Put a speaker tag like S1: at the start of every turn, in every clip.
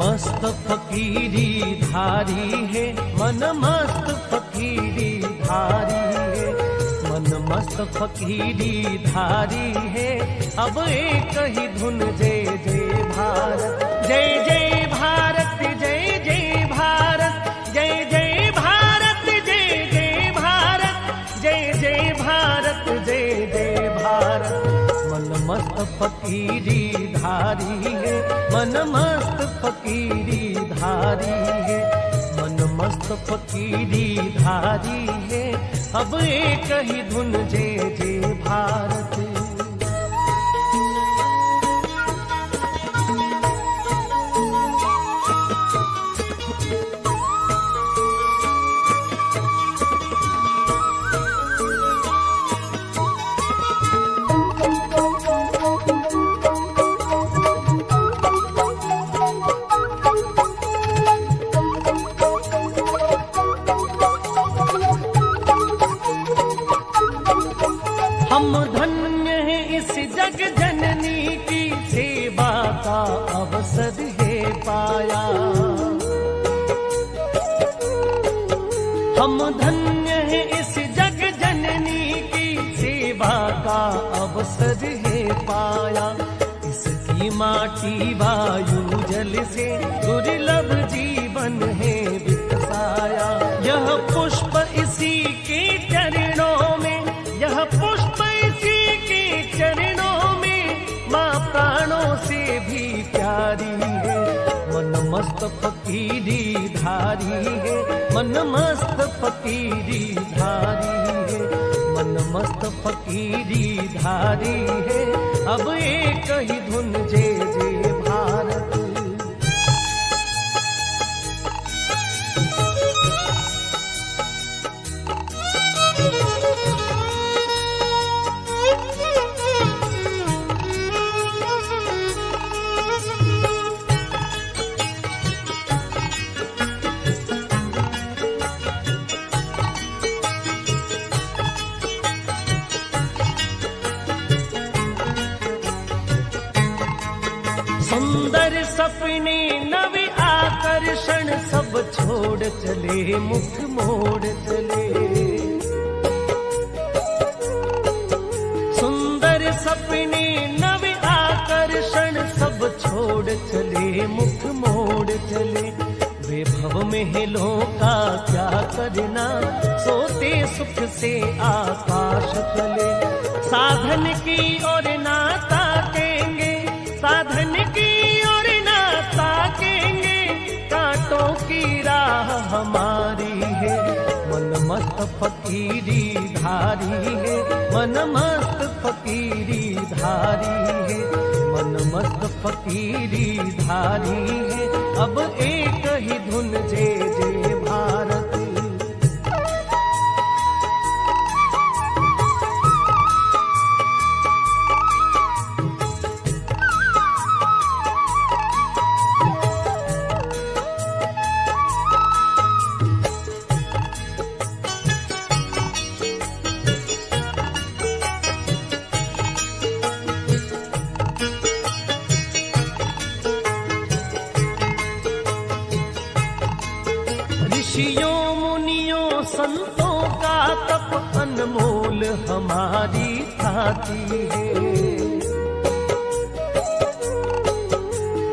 S1: मस्त फकीरी धारी है, मन मस्त फकीरी धारी है, मन मस्त फकीरी धारी है। अब एक ही धुन जय जय भारत, जय जय भारत, जय जय भारत, जय जय भारत, जय जय भारत, जय जय भारत, जय जय भारत। मन मस्त फकीरी धारी है, मन मस्त फकीरी धारी है, मन मस्त फकीरी धारी है। अब एक ही धुन जय जय भारत। हम धन्य हैं इस जग जननी की सेवा का अवसर है पाया। हम धन्य हैं इस जग जननी की सेवा का अवसर है पाया। इसकी माटी वायु जल से दुर्लभ जीवन है विकसाया। यह पुष्प इसी के चरणों में, यह पुष्प इसी के चरणों में, माँ प्राणों से भी प्यारी है। मन मस्त फकीरी धारी है, मन मस्त फकीरी धारी है, मन मस्त फकीरी धारी है। अब एक ही धुन जय जय भारत। सुंदर सपने नवी आकर्षण सब छोड़ चले, मुख मोड़ चले। सुंदर सपने नवी आकर्षण सब छोड़ चले, मुख मोड़ चले। वैभव महलों का क्या करना, सोते सुख से आकाश तले। साधन की ओर ना ताकेंगे, साधन की ओर ना ताकेंगे, कांटों की राह हमारी है। मन मस्त फकीरी धारी है, मन मस्त फकीरी धारी है, मन मस्त फकीरी धारी है। अब एक ही धुन जय जय भारत। ऋषियों मुनियों संतों का तप अनमोल हमारी थाती है।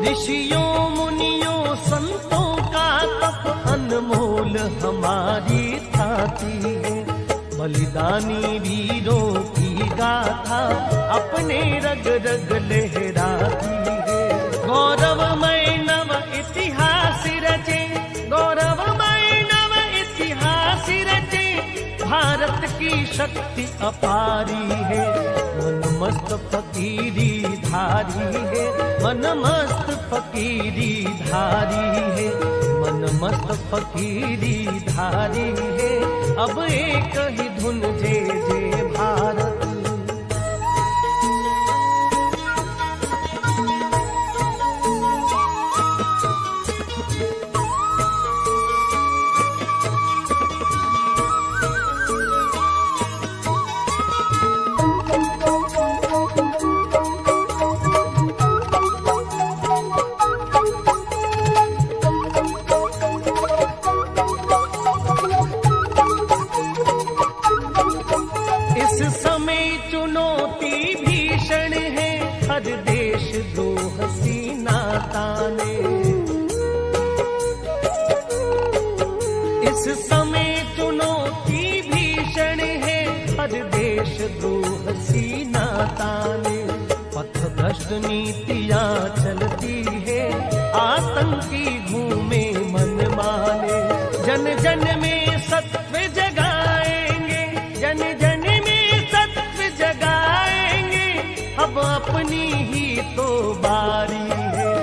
S1: ऋषियों मुनियों संतों का तप अनमोल हमारी थाती है। बलिदानी वीरों की गाथा अपने रग रग लहराती है। गौरवमय नव इतिहास रचे, गौरवमय नव इतिहास रचे, भारत की शक्ति अपारी है। मन मस्त फकीरी धारी है, मन मस्त फकीरी धारी है, मन मस्त फकीरी धारी है। अब एक ही धुन जय जय भारत। हर देश द्रोह सीना ताने। इस समय चुनौती भीषण है, हर देश द्रोह सीना ताने। पथ भ्रष्ट नीतियां चलती है, आतंकी घूमे मन माने। जन जन में सत्व जगाएंगे, जन जन में सत्व जगाएंगे, अब अपनी ही तो बारी है।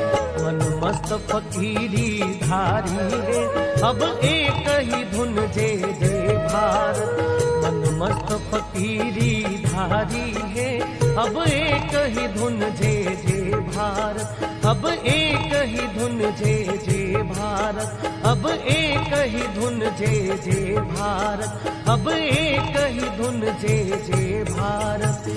S1: मन मस्त फकीरी धारी है, अब एक ही धुन जय जय भारत। मन मस्त फकीरी धारी है, अब एक ही धुन जय जय भारत। अब एक ही धुन जय जय भारत। अब एक ही धुन जय जय भारत। अब एक ही धुन जय जय भारत।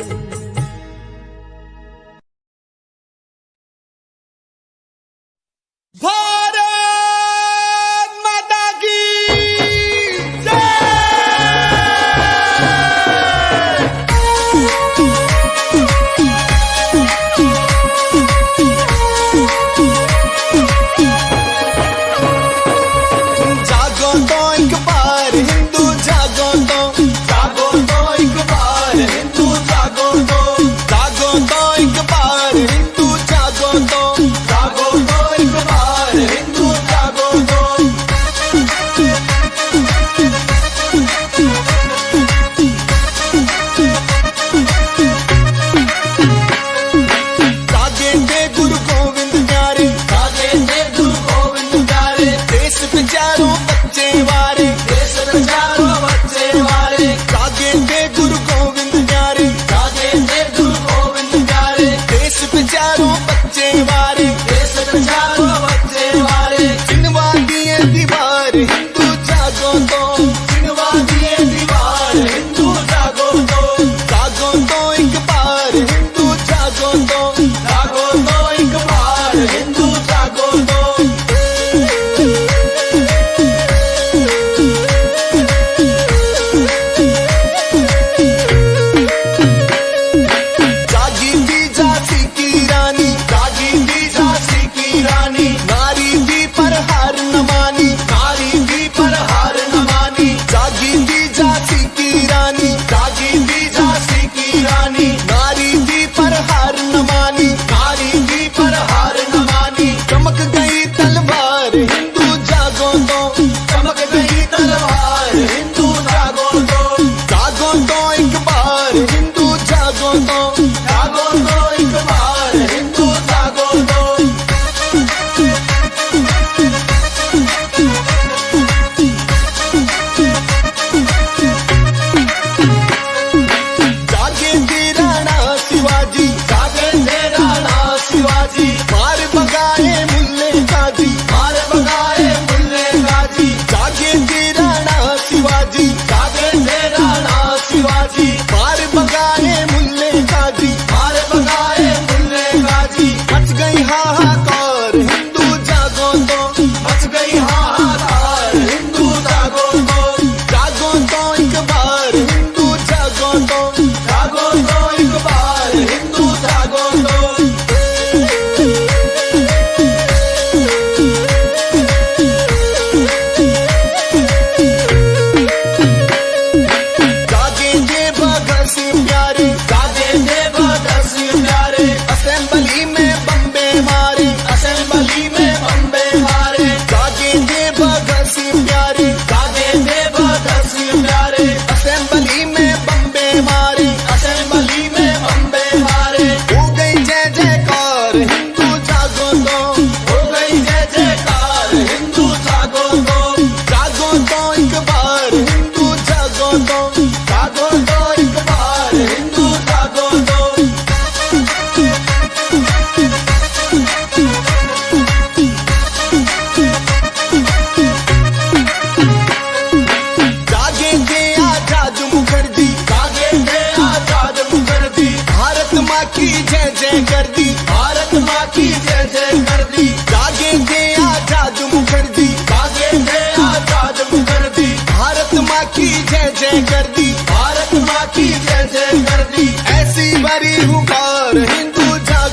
S2: भारत माँ की जय जय कर दी। ऐसी बड़ी हुकार हिंदू जागो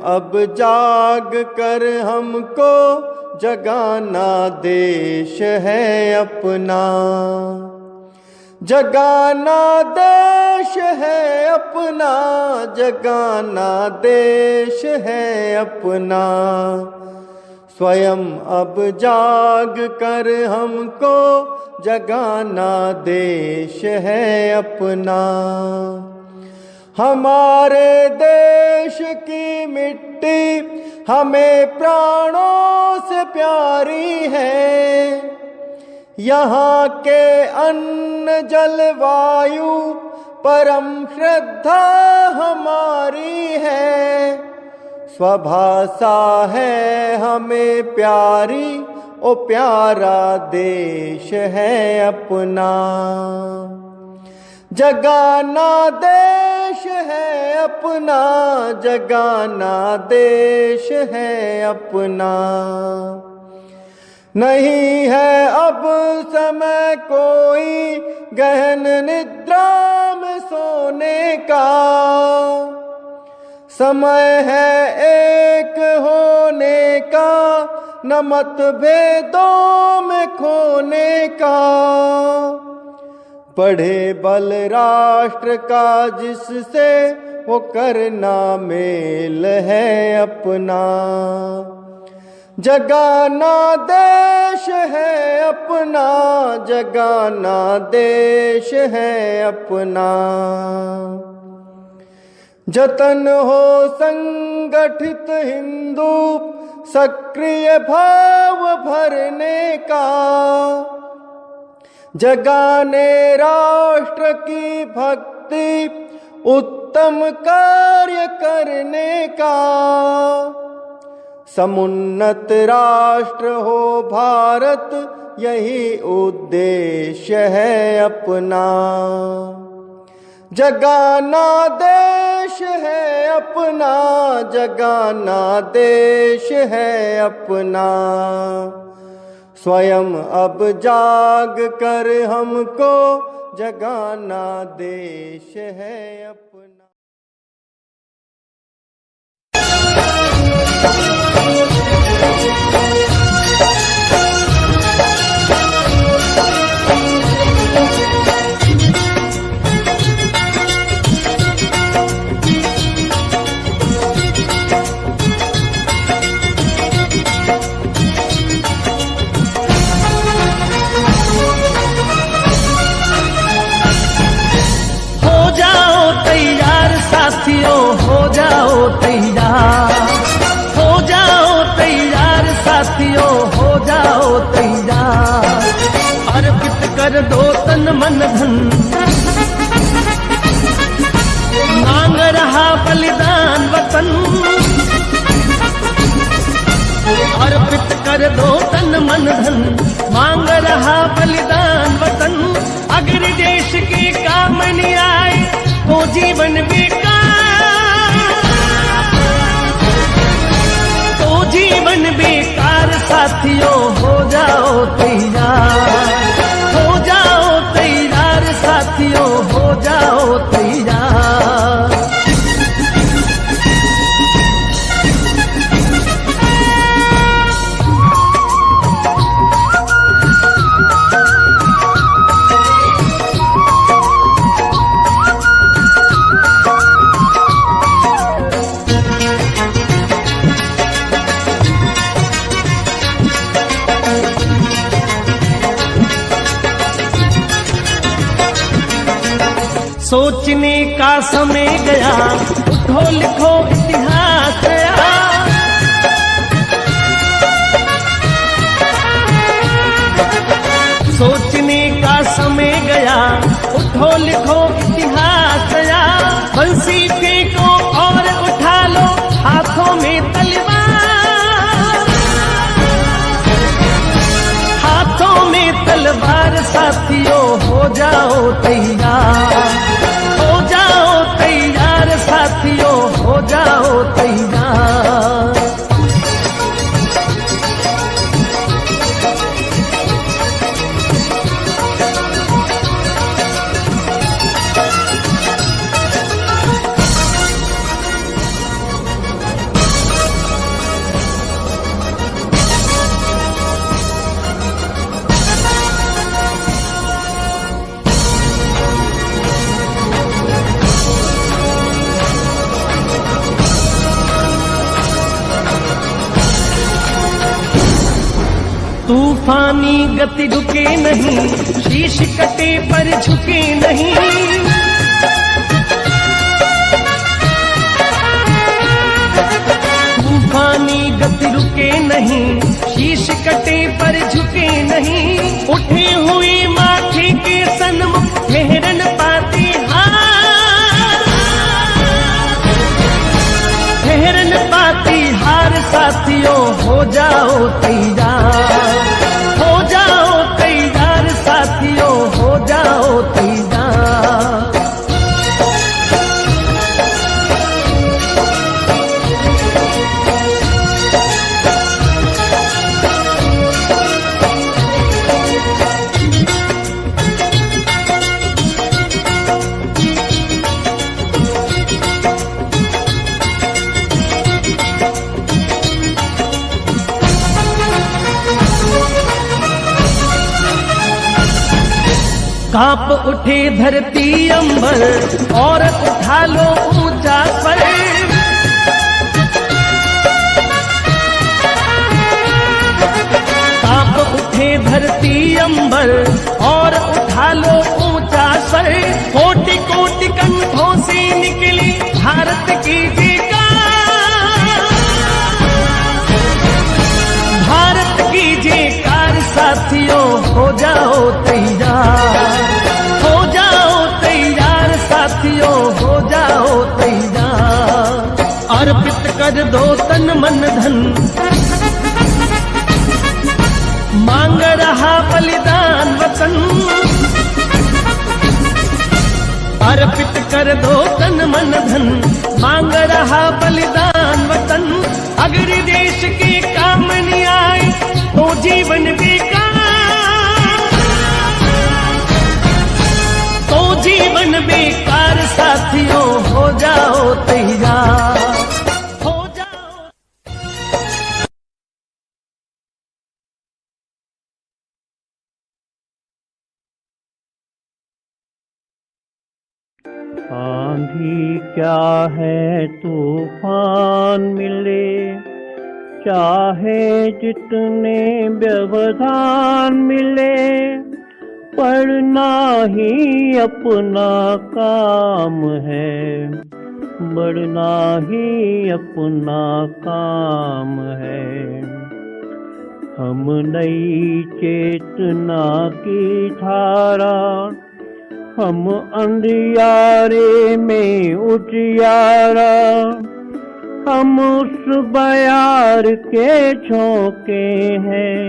S2: अब जाग कर हमको जगाना देश है अपना। जगाना देश है अपना, जगाना देश है अपना। स्वयं अब जाग कर हमको जगाना देश है अपना। हमारे देश की मिट्टी हमें प्राणों से प्यारी है। यहाँ के अन्न जल वायु परम श्रद्धा हमारी है। स्वभाषा है हमें प्यारी, ओ प्यारा देश है अपना। जगाना देश है अपना, जगाना देश है अपना। नहीं है अब समय कोई गहन निद्रा में सोने का। समय है एक होने का, न मतभेदों में खोने का। पढ़े बल राष्ट्र का जिससे वो करना मेल है अपना। जगाना देश है अपना, जगाना देश है अपना। जतन हो संगठित हिंदू सक्रिय भाव भरने का। जगाने राष्ट्र की भक्ति उत्तम कार्य करने का। समुन्नत राष्ट्र हो भारत यही उद्देश्य है अपना। जगाना देश है अपना, जगाना देश है अपना। स्वयं अब जाग कर हमको जगाना देश है अपना।
S1: साथियों हो जाओ तैयार, हो जाओ तैयार साथियों हो जाओ तैयार। अर्पित कर दो तन मन धन, मांग रहा बलिदान वतन। अर्पित कर दो तन मन धन, मांग रहा बलिदान वतन। अगर देश के काम नहीं आए तो जीवन बेकार, तो जीवन बेकार। साथियों हो जाओ तैयार, हो जाओ तैयार साथियों हो जाओ तैयार। सोचने का समय गया, उठो लिखो इतिहास गया। सोचने का समय गया, उठो लिखो इतिहास गया। बंसी फेंको और उठा लो हाथों में तलवार, हाथों में तलवार। साथियों हो जाओ तैयार, हो जाओ तैयार साथियों हो जाओ तैयार। तूफानी गति रुके नहीं, शीश कटे पर झुके नहीं। तूफानी गति रुके नहीं, शीश कटे पर झुके नहीं। उठे हुई माथे के सन्मुख ठहरन पाती ठहरन पाती हार। साथियों हो जाओ तैयार, हो जाओ तैयार। साथियों हो जाओ तैयार। कांप उठे धरती अंबर और उठा लो ऊंचा स्वर। कांप उठे धरती अंबर और उठा लो ऊंचा स्वर। कोटि कोटि कंठों से निकली भारत की जयकार, भारत की जयकार। साथियों हो जाओ तैयार, हो जाओ तैयार। साथियों हो जाओ तैयार। अर्पित कर दो तन मन धन, मांग रहा बलिदान वतन। अर्पित कर दो तन मन धन, मांग रहा बलिदान वतन। अगर देश के काम नहीं आए तो जीवन बेकार, तो जीवन बेकार। साथियों हो जाओ तैयार, हो जाओ।
S3: आंधी क्या है तूफान मिले, चाहे जितने व्यवधान मिले। पढ़ना ही अपना काम है, बढ़ना ही अपना काम है। हम नई चेतना की धारा, हम अंधियारे में उजियारा। हम उस बयार के झोंके हैं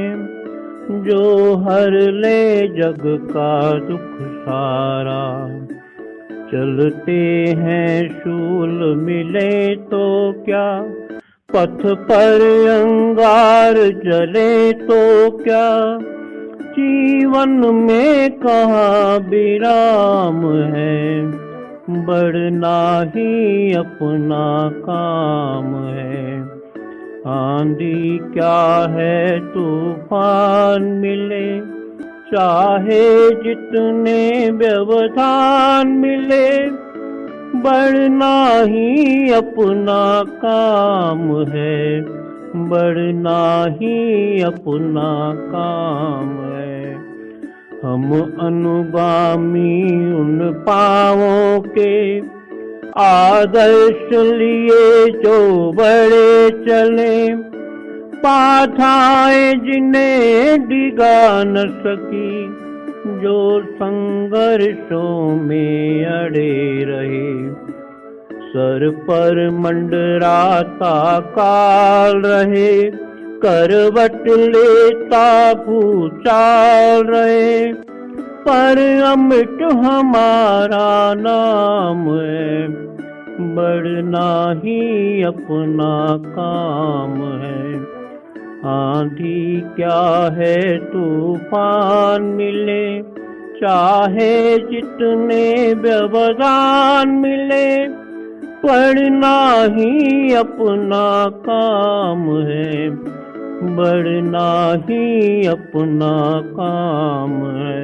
S3: जो हर ले जग का दुख सारा। चलते हैं शूल मिले तो क्या, पथ पर अंगार जले तो क्या। जीवन में कहाँ विराम है, बढ़ना ही अपना काम है। आंधी क्या है तूफान मिले, चाहे जितने व्यवधान मिले। बढ़ना ही अपना काम है, बढ़ना ही अपना काम है। हम अनुगामी उन पाँवों के, आदर्श लिए जो बड़े चले। बाधाएं जिन्हें डिगा न सकी, जो संघर्षों में अड़े रहे। सर पर मंडराता काल रहे, करवट लेता भूचाल रहे। पर अमिट हमारा नाम है, बढ़ना ही अपना काम है। आंधी क्या है तूफान मिले, चाहे जितने व्यवधान मिले। पढ़ना ही अपना काम है, बढ़ना ही अपना काम है।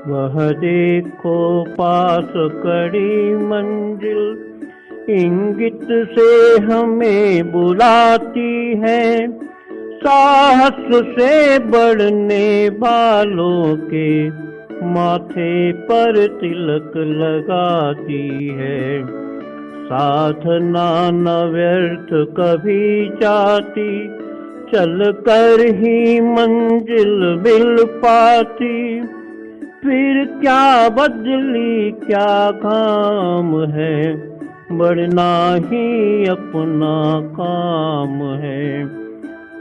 S3: वह देखो पास कड़ी मंजिल, इंगित से हमें बुलाती है। साहस से बढ़ने वालों के माथे पर तिलक लगाती है। साधना न व्यर्थ कभी जाती, चल कर ही मंजिल मिल पाती। फिर क्या बदली क्या काम है, बढ़ना ही अपना काम है।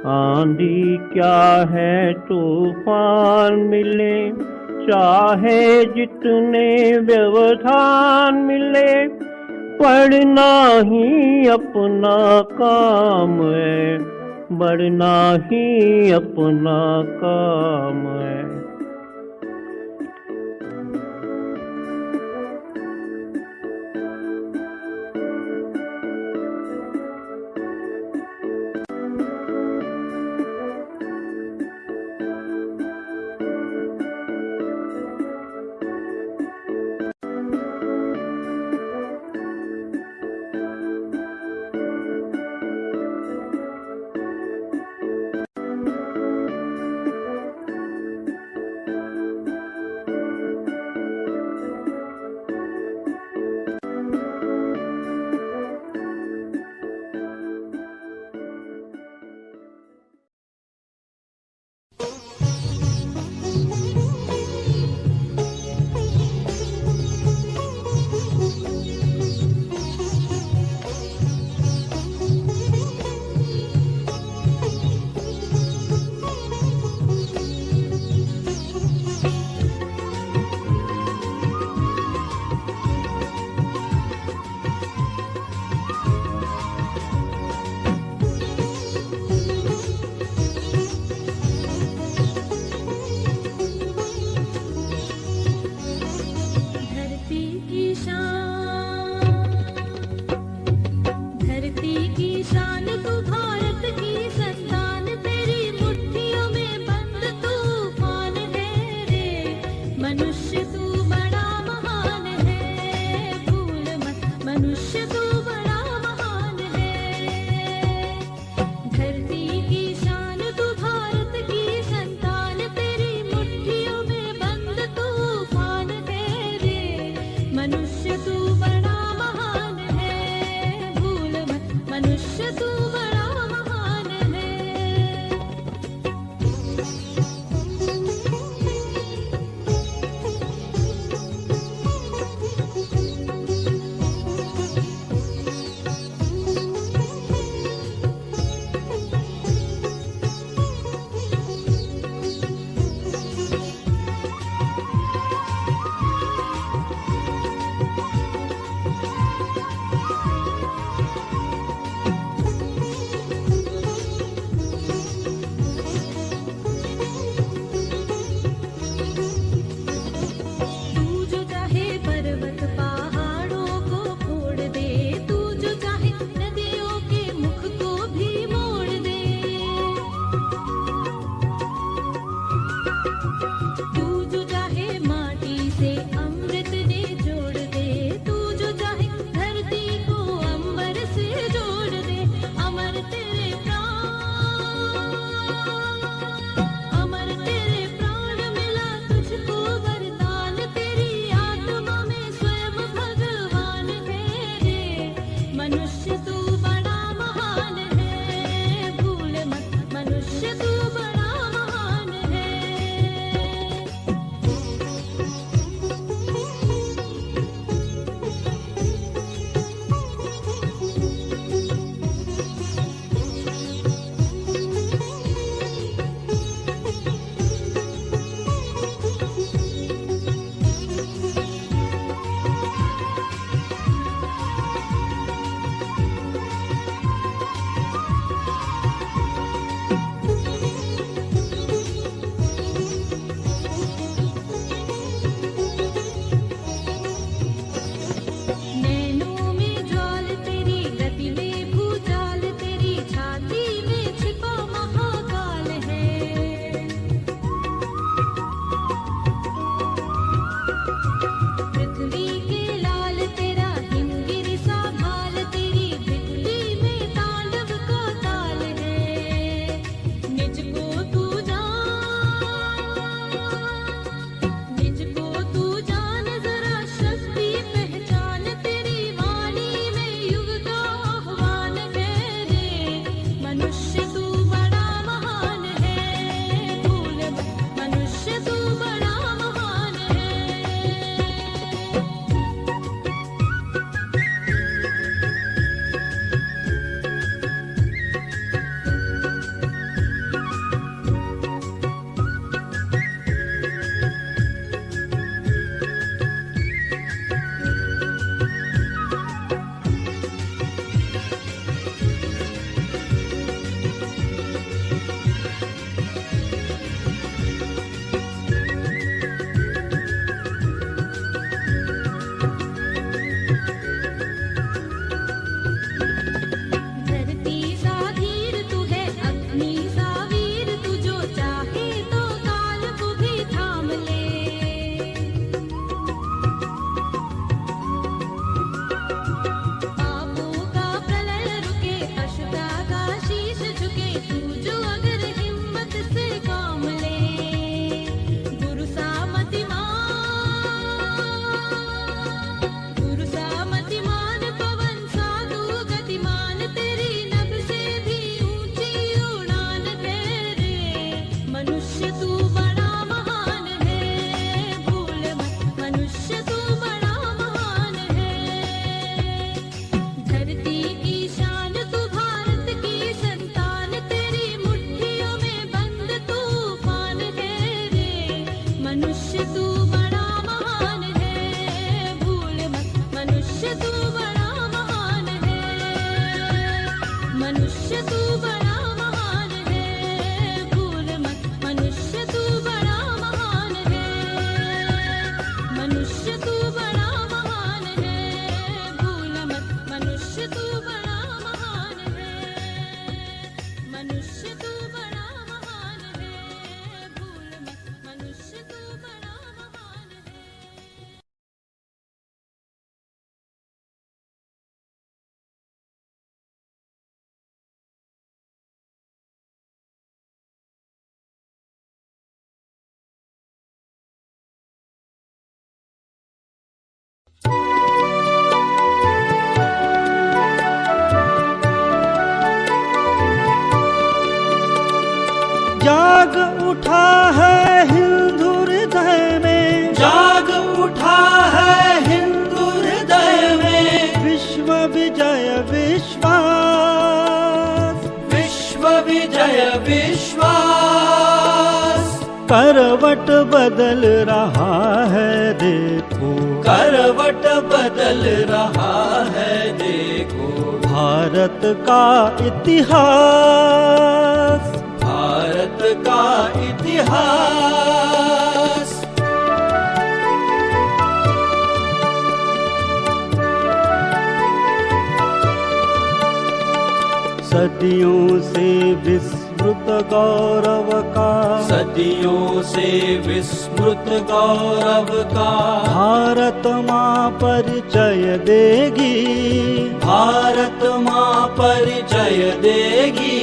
S3: आंधी क्या है तूफान मिले, चाहे जितने व्यवधान मिले, पढ़ना ही अपना काम है, बढ़ना ही अपना काम है। जाग उठा है हिंदू हृदय में,
S1: जाग उठा है हिंदू हृदय में,
S3: विश्व विजय विश्वास,
S1: विश्व विजय विश्वास।
S3: करवट बदल रहा है देखो,
S1: करवट बदल रहा है देखो,
S3: भारत का इतिहास,
S1: भारत का इतिहास।
S3: सदियों से विस्मृत गौरव का,
S1: सदियों से विस्मृत गौरव का,
S3: भारत माँ परिचय देगी,
S1: भारत माँ परिचय देगी।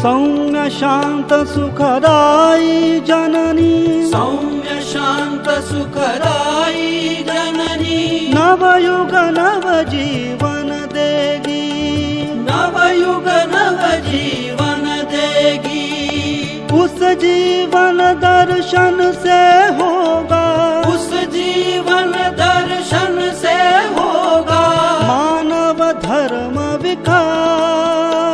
S3: सौम्य शांत सुखदाई जननी,
S1: सौम्य शांत सुखदाई जननी,
S3: नवयुग नव जीवन देगी,
S1: नवयुग नव जीवन देगी।
S3: उस जीवन दर्शन से होगा,
S1: उस जीवन दर्शन से होगा
S3: मानव धर्म विकास,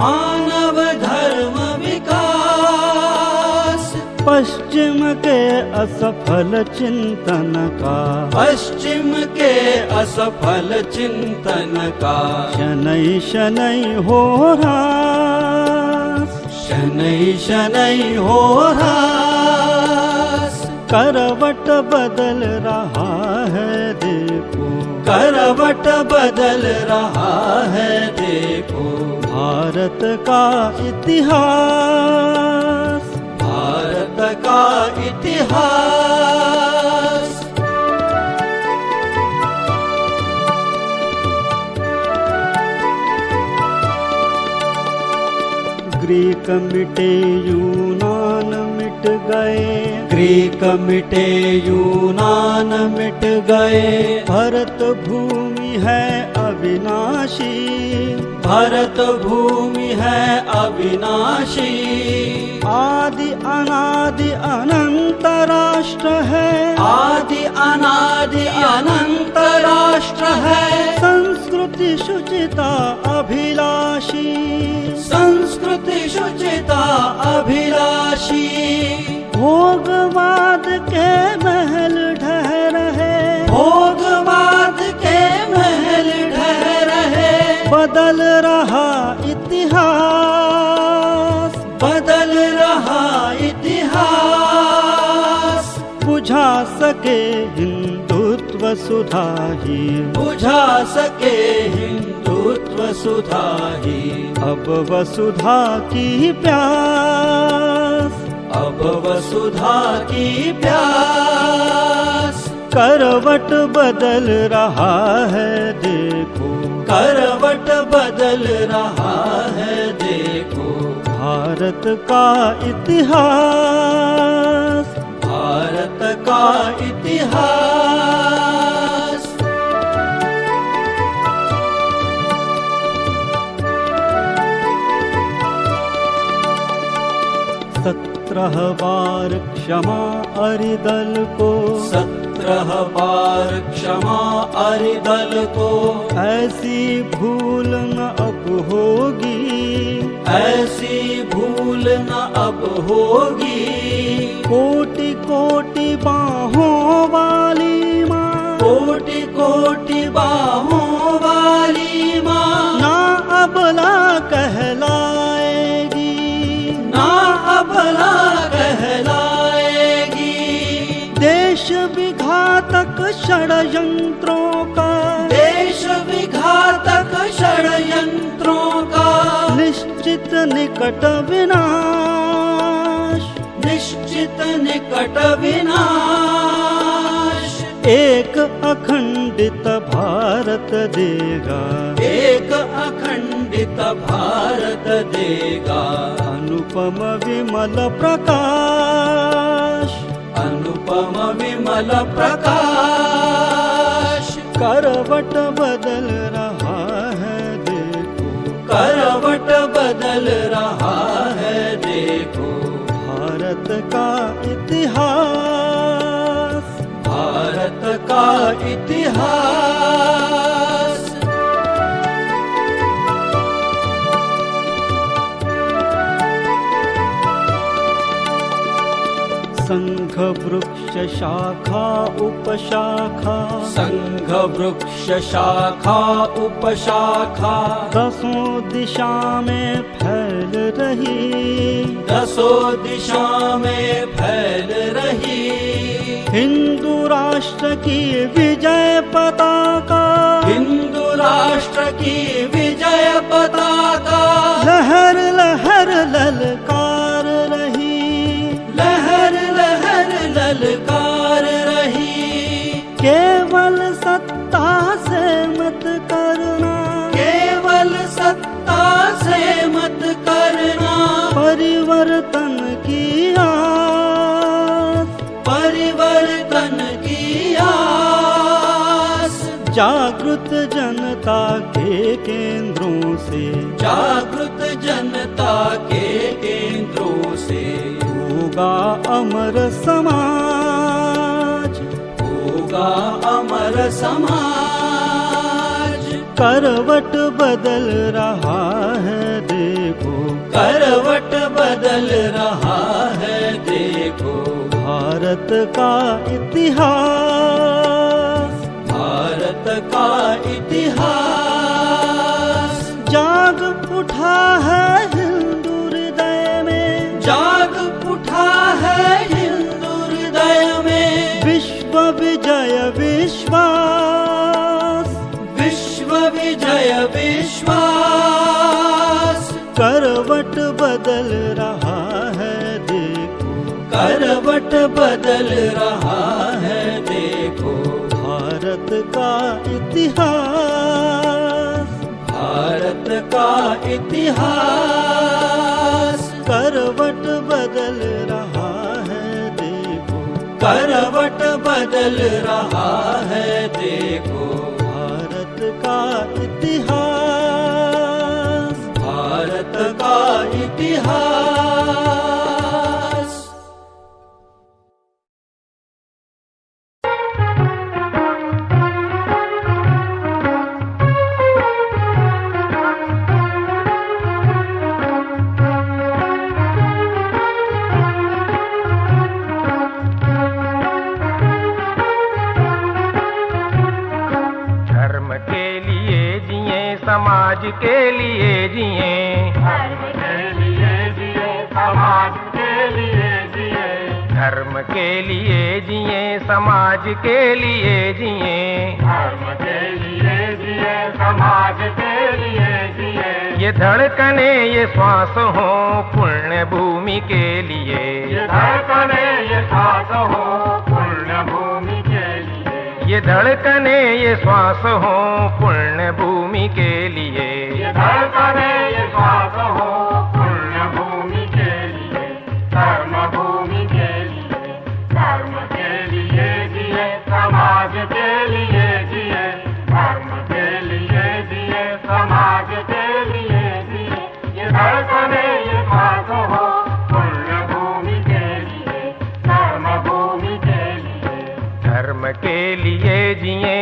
S1: मानव धर्म विकास।
S3: पश्चिम के असफल चिंतन का,
S1: पश्चिम के असफल चिंतन का,
S3: शनै शनै हो ह्रास,
S1: शनै शनै हो ह्रास।
S3: करवट बदल रहा है देखो,
S1: करवट बदल रहा है देखो,
S3: भारत का इतिहास,
S1: भारत का इतिहास।
S3: ग्रीक मिटे यूनान मिट गए,
S1: ग्रीक मिटे यूनान मिट गए,
S3: भरत भूमि है अविनाशी,
S1: भरत भूमि है अविनाशी।
S3: आदि अनादि अनंत राष्ट्र है,
S1: आदि अनादि अनंत राष्ट्र है,
S3: संस्कृति शुचिता अभिलाषी,
S1: संस्कृति शुचिता अभिलाषी।
S3: भोगवाद के महल ढह रहे,
S1: भोगवाद के महल ढह रहे,
S3: बदल रहा इतिहास,
S1: बदल रहा इतिहास।
S3: बुझा सके हिंदुत्व सुधा ही,
S1: बुझा सके हिंदुत्व सुधा ही,
S3: अब वसुधा की प्यास,
S1: अब वसुधा की प्यास।
S3: करवट बदल रहा है देखो,
S1: करवट बदल रहा है देखो,
S3: भारत का इतिहास,
S1: भारत का इतिहास।
S3: 17 बार क्षमा अरिदल को,
S1: 17 बार क्षमा अरिदल को,
S3: ऐसी भूल न अब होगी,
S1: ऐसी भूल न अब होगी।
S3: कोटि कोटि बाहों वाली माँ,
S1: कोटि कोटि बाहों वाली माँ,
S3: ना अबला कहलाएगी,
S1: ना अबला कहलाएगी।
S3: देश विघातक षड्यंत्रों का,
S1: देश विघातक षड्यंत्रों का,
S3: निश्चित निकट विनाश,
S1: निश्चित निकट विनाश।
S3: एक अखंडित भारत देगा,
S1: एक अखंडित भारत देगा।
S3: अनुपम विमल प्रकाश,
S1: अनुपम विमल प्रकाश।
S3: करवट बदल रहा है देखो,
S1: करवट बदल रहा है देखो,
S3: का इतिहास,
S1: भारत का इतिहास।
S3: संघ वृक्ष शाखा उपशाखा,
S1: संघ वृक्ष शाखा उपशाखा,
S3: दसों दिशा में फैल रही,
S1: दसों दिशा में फैल रही।
S3: हिंदू राष्ट्र की विजय पताका,
S1: हिंदू राष्ट्र की विजय पताका,
S3: लहर लहर ललकार रही,
S1: लहर लहर ललकार रही।
S3: केवल सत्ता से मत करना,
S1: केवल सत्ता से मत करना,
S3: परिवर्तन की आस,
S1: परिवर्तन की आस।
S3: जागृत जनता के केंद्रों से,
S1: जागृत जनता के केंद्रों से
S3: होगा अमर समाज,
S1: होगा अमर समाज।
S3: करवट बदल रहा है देखो,
S1: करवट बदल रहा है देखो।
S3: भारत का इतिहास,
S1: भारत का इतिहास।
S3: जाग उठा है हिंदू हृदय में,
S1: जाग उठा है हिंदू हृदय में।
S3: विश्व विजय विश्वास,
S1: विश्व विजय विश्वास।
S3: करवट बदल रहा है देखो,
S1: करवट बदल रहा है देखो।
S3: भारत का इतिहास,
S1: भारत का इतिहास।
S3: करवट बदल रहा है देखो,
S1: करवट बदल रहा है देखो।
S3: भारत का इतिहास,
S1: भारत का इतिहास।
S4: समाज के लिए जिए, धर्म के लिए जिए, समाज के लिए जिए। धर्म के लिए जिए, समाज के लिए जिए, धर्म के लिए जिए, समाज के लिए जिए। ये धड़कने ये श्वास हो पुण्य भूमि के लिए, ये धड़कने ये श्वास हो पुण्य भूमि के लिए। ये धड़कने ये श्वास हो पुण्य भूमि के लिए, ये धड़कने ये श्वास हो पुण्य भूमि के लिए। धर्म भूमि के लिए, धर्म के लिए जिए, समाज के लिए जिए। धर्म के लिए जिए, समाज के लिए जिए। ये धड़कने ये श्वास हो पुण्य भूमि के लिए, धर्म भूमि के लिए। धर्म के लिए जिए।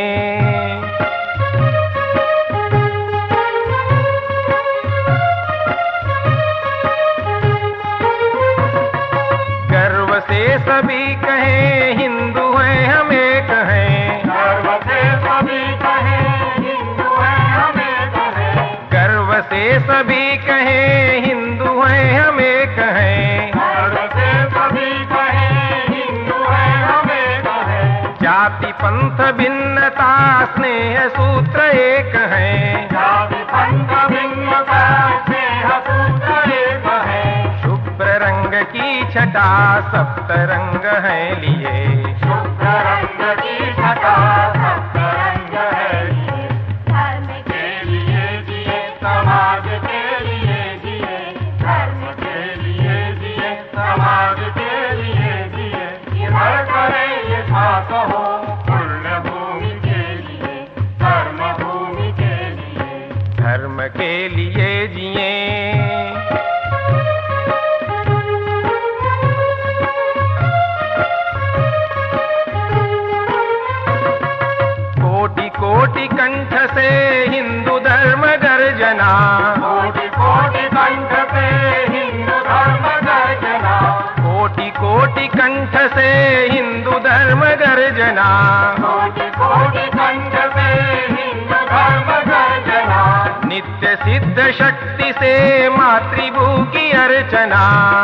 S4: गर्व से सभी कहें हिंदू हैं हम एक हैं, गर्व से सभी कहें हिंदू हैं हम एक हैं। गर्व से सभी कहें हिंदू हैं हम एक हैं, गर्व से सभी कहें हिंदू हैं हम एक हैं। जाति पंथ भिन्नता स्नेह सूत्र एक हैं, जाति पंथ भिन्नता स्नेह सूत्र एक हैं। शुभ्र रंग की छटा सप्त रंग है लिए, शुभ्र रंग की छटा सप्त रंग है लिए। धर्म के लिए जिए, समाज के लिए जिए। धर्म के लिए जिए, समाज के लिए जिए। ये धड़कने ये श्वास हो पुण्य भूमि के लिए, धर्म भूमि के लिए। धर्म के लिए जिए।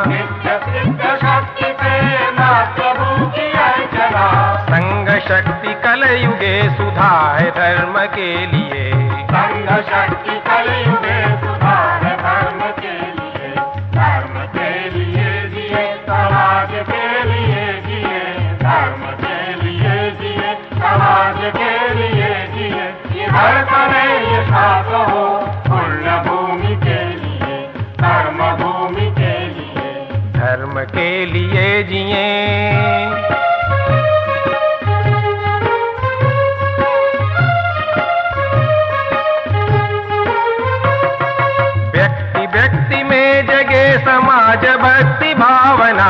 S4: नित्य सिद्ध शक्ति से मां प्रभु की अर्चना। संग शक्ति कलयुगे सुधा है धर्म के लिए, संग शक्ति कलयुगे सुधा है धर्म के लिए। धर्म के लिए जिए, समाज के लिए जिए, धर्म के लिए जिए, समाज के लिए जिए। इधर करे ये साथ हो पुण्य भूमि के लिए, धर्म भूमि के लिए, धर्म के लिए जिए। व्यक्ति में जगे समाज भक्ति भावना,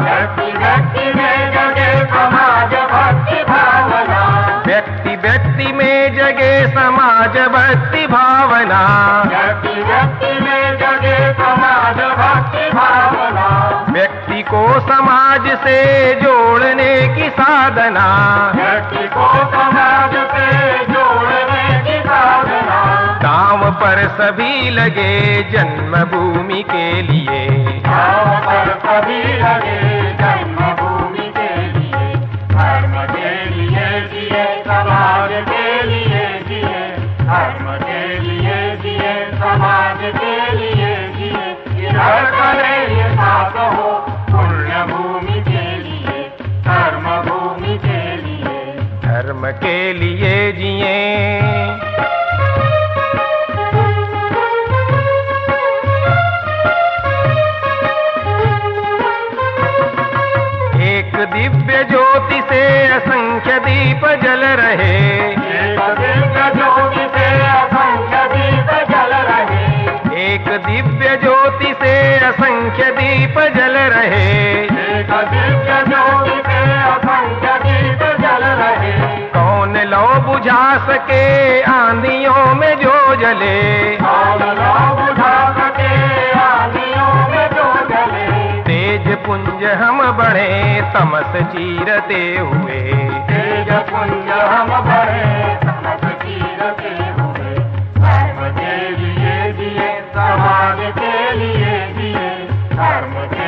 S4: व्यक्ति में जगे समाज भक्ति भावना, व्यक्ति में जगे समाज भक्ति भावना, व्यक्ति में जगे समाज भक्ति भावना। व्यक्ति को समाज से जोड़ने की साधना, व्यक्ति को समाज से जोड़ने की साधना। गांव पर सभी लगे जन्मभूमि के लिए, गांव पर सभी लगे जन्मभूमि के लिए। धर्म के लिए जिए, समाज के लिए जिए, धर्म के लिए जिए, समाज के लिए जिए। इधर करे ये साथ हो पुण्य भूमि के लिए, धर्म भूमि के लिए, धर्म के लिए जिए। दिव्य ज्योति से असंख्य दीप जल रहे, एक दिव्य ज्योति से असंख्य दीप जल रहे, एक दिव्य ज्योति से असंख्य दीप जल रहे, एक दिव्य ज्योति से असंख्य दीप जल रहे। कौन लौ बुझा सके आंधियों में जो जले, कौन लौ बुझा सके आंधियों में जो जले। तेज पुंज हम बढ़े तमस चीरते हुए, तेज पुंज हम बढ़े तमस चीरते हुए। धर्म के लिए जिए, समाज के लिए जिए, धर्म के